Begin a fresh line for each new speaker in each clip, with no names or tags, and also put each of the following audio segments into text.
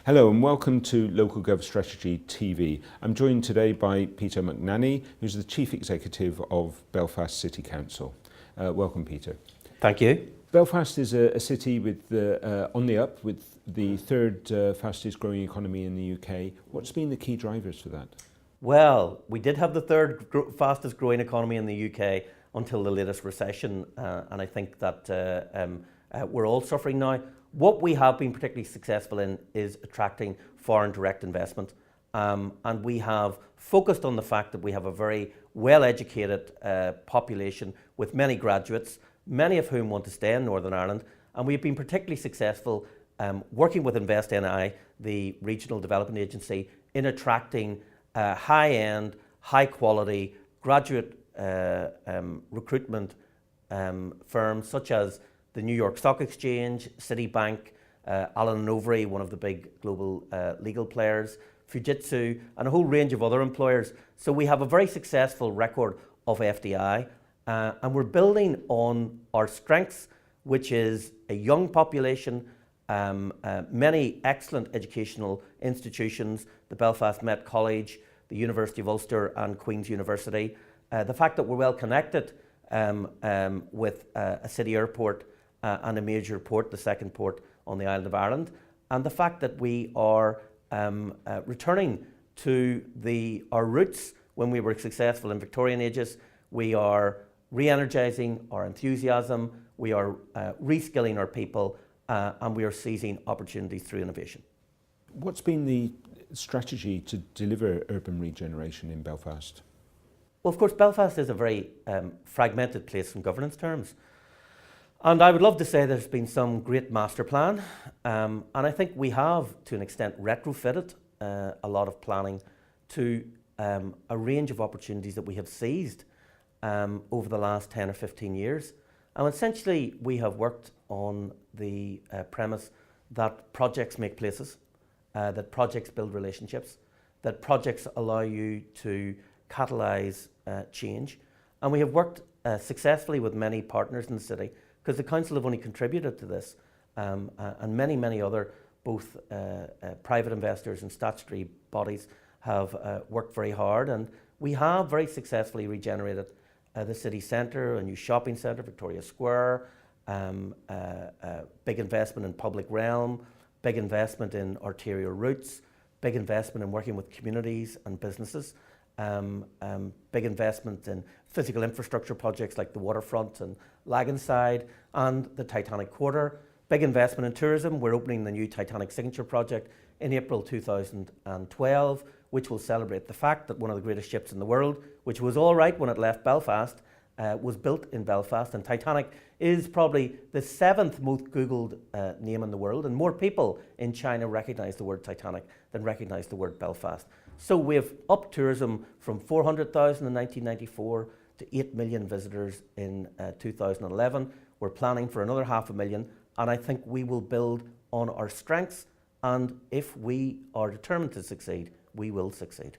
Hello and welcome to Local Gov Strategy TV. I'm joined today by Peter McNaney, who's the Chief Executive of Belfast City Council. Welcome, Peter.
Thank you.
Belfast is a city with on the up, with the third fastest growing economy in the UK. What's been the key drivers for that?
Well, we did have the third fastest growing economy in the UK until the latest recession, and I think that we're all suffering now. What we have been particularly successful in is attracting foreign direct investment, and we have focused on the fact that we have a very well-educated population with many graduates, many of whom want to stay in Northern Ireland, and we've been particularly successful working with InvestNI, the regional development agency, in attracting high-end, high-quality graduate recruitment firms such as the New York Stock Exchange, Citibank, Allen & Overy, one of the big global legal players, Fujitsu, and a whole range of other employers. So we have a very successful record of FDI, and we're building on our strengths, which is a young population, many excellent educational institutions, the Belfast Met College, the University of Ulster and Queen's University, the fact that we're well connected with a city airport and a major port, the second port on the island of Ireland, and the fact that we are returning to our roots when we were successful in Victorian ages. We are re-energising our enthusiasm, we are reskilling our people, and we are seizing opportunities through innovation.
What's been the strategy to deliver urban regeneration in Belfast?
Well, of course, Belfast is a very fragmented place in governance terms. And I would love to say there's been some great master plan, and I think we have, to an extent, retrofitted a lot of planning to a range of opportunities that we have seized over the last 10 or 15 years. And essentially, we have worked on the premise that projects make places, that projects build relationships, that projects allow you to catalyse change. And we have worked successfully with many partners in the city, because the council have only contributed to this, and many, many other, both private investors and statutory bodies have worked very hard, and we have very successfully regenerated the city centre, a new shopping centre, Victoria Square, big investment in public realm, big investment in arterial routes, big investment in working with communities and businesses, big investment in physical infrastructure projects like the waterfront and Laganside and the Titanic Quarter, big investment in tourism. We're opening the new Titanic Signature project in April 2012, which will celebrate the fact that one of the greatest ships in the world, which was all right when it left Belfast, was built in Belfast, and Titanic is probably the 7th most Googled name in the world, and more people in China recognise the word Titanic than recognise the word Belfast. So we've upped tourism from 400,000 in 1994 to 8 million visitors in 2011. We're planning for another 500,000, and I think we will build on our strengths, and if we are determined to succeed, we will succeed.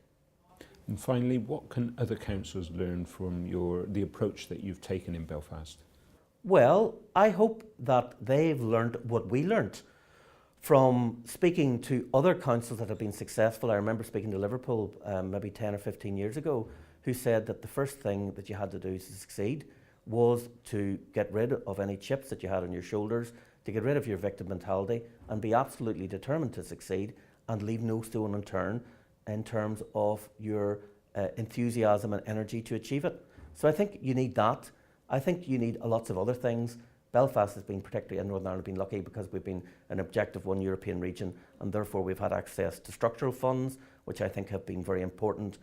And finally, what can other councils learn from the approach that you've taken in Belfast?
Well, I hope that they've learned what we learned from speaking to other councils that have been successful. I remember speaking to Liverpool maybe 10 or 15 years ago, who said that the first thing that you had to do to succeed was to get rid of any chips that you had on your shoulders, to get rid of your victim mentality and be absolutely determined to succeed and leave no stone unturned in terms of your enthusiasm and energy to achieve it. So I think you need that. I think you need lots of other things. Belfast has been, particularly in Northern Ireland, been lucky because we've been an Objective 1 European region, and therefore we've had access to structural funds, which I think have been very important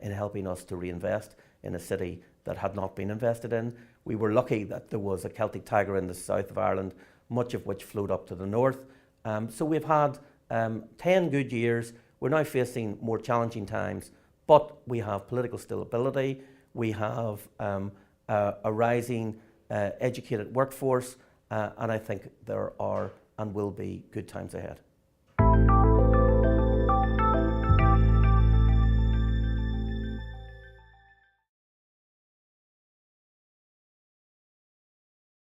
in helping us to reinvest in a city that had not been invested in. We were lucky that there was a Celtic Tiger in the south of Ireland, much of which flowed up to the north. So we've had 10 good years. We're now facing more challenging times, but we have political stability, we have a rising educated workforce, and I think there are and will be good times ahead.